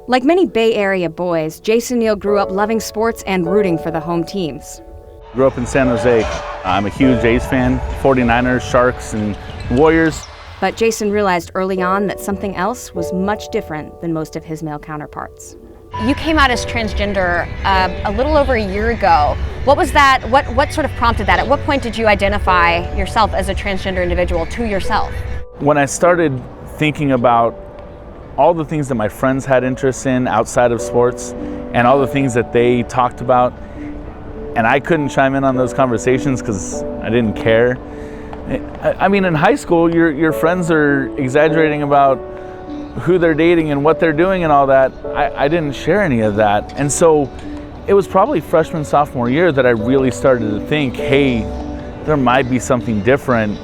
Like many Bay Area boys, Jason Neal grew up loving sports and rooting for the home teams. Grew up in San Jose. I'm a huge A's fan, 49ers, Sharks, and Warriors. But Jason realized early on that something else was much different than most of his male counterparts. You came out as transgender a little over a year ago. What was that? What sort of prompted that? At what point did you identify yourself as a transgender individual to yourself? When I started thinking about all the things that my friends had interest in outside of sports and all the things that they talked about, and I couldn't chime in on those conversations because I didn't care. I mean, in high school, your friends are exaggerating about who they're dating and what they're doing and all that. I didn't share any of that. And so it was probably freshman, sophomore year that I really started to think, hey, there might be something different.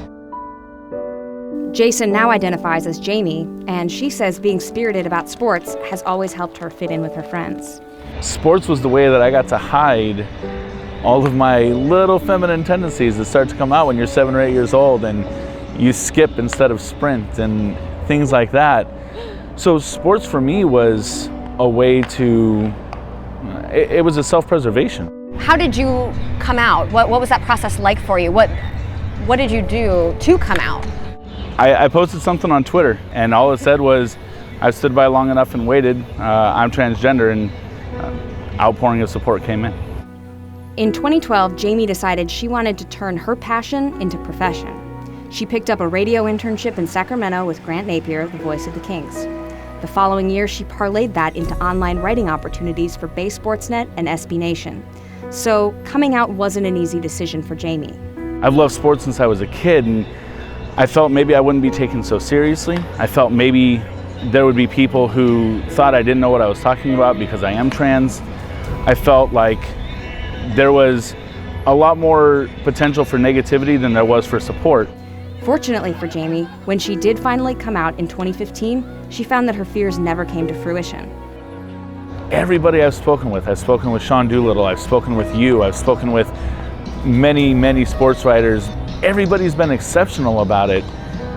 Jason now identifies as Jamie, and she says being spirited about sports has always helped her fit in with her friends. Sports was the way that I got to hide all of my little feminine tendencies that start to come out when you're 7 or 8 years old and you skip instead of sprint and things like that. So sports for me was a way to, it was a self-preservation. How did you come out? What was that process like for you? What did you do to come out? I posted something on Twitter, and all it said was, I've stood by long enough and waited. I'm transgender, and outpouring of support came in. In 2012, Jamie decided she wanted to turn her passion into profession. She picked up a radio internship in Sacramento with Grant Napier, the voice of the Kings. The following year, she parlayed that into online writing opportunities for Bay Sportsnet and SB Nation. So coming out wasn't an easy decision for Jamie. I've loved sports since I was a kid, and I felt maybe I wouldn't be taken so seriously. I felt maybe there would be people who thought I didn't know what I was talking about because I am trans. I felt like there was a lot more potential for negativity than there was for support. Fortunately for Jamie, when she did finally come out in 2015, she found that her fears never came to fruition. Everybody I've spoken with Sean Doolittle, I've spoken with you, I've spoken with many sports writers. Everybody's been exceptional about it.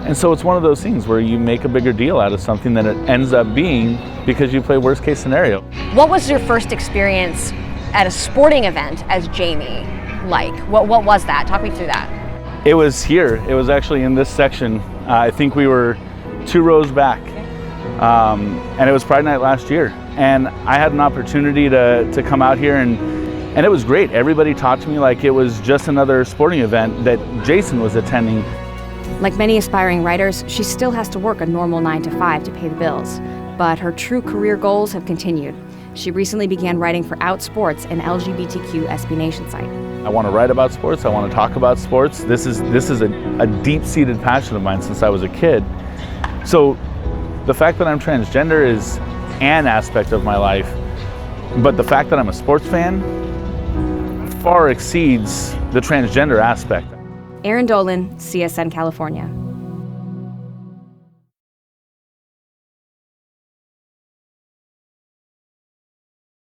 And so it's one of those things where you make a bigger deal out of something than it ends up being because you play worst case scenario. What was your first experience at a sporting event as Jamie like? What was that? Talk me through that. It was here. It was actually in this section. I think we were 2 rows back. And it was Pride Night last year. And I had an opportunity to come out here and it was great. Everybody talked to me like it was just another sporting event that Jason was attending. Like many aspiring writers, she still has to work a normal 9 to 5 to pay the bills. But her true career goals have continued. She recently began writing for Out Sports, an LGBTQ SB Nation site. I want to write about sports. I want to talk about sports. This is a deep-seated passion of mine since I was a kid. So the fact that I'm transgender is an aspect of my life, but the fact that I'm a sports fan far exceeds the transgender aspect. Erin Dolan, CSN California.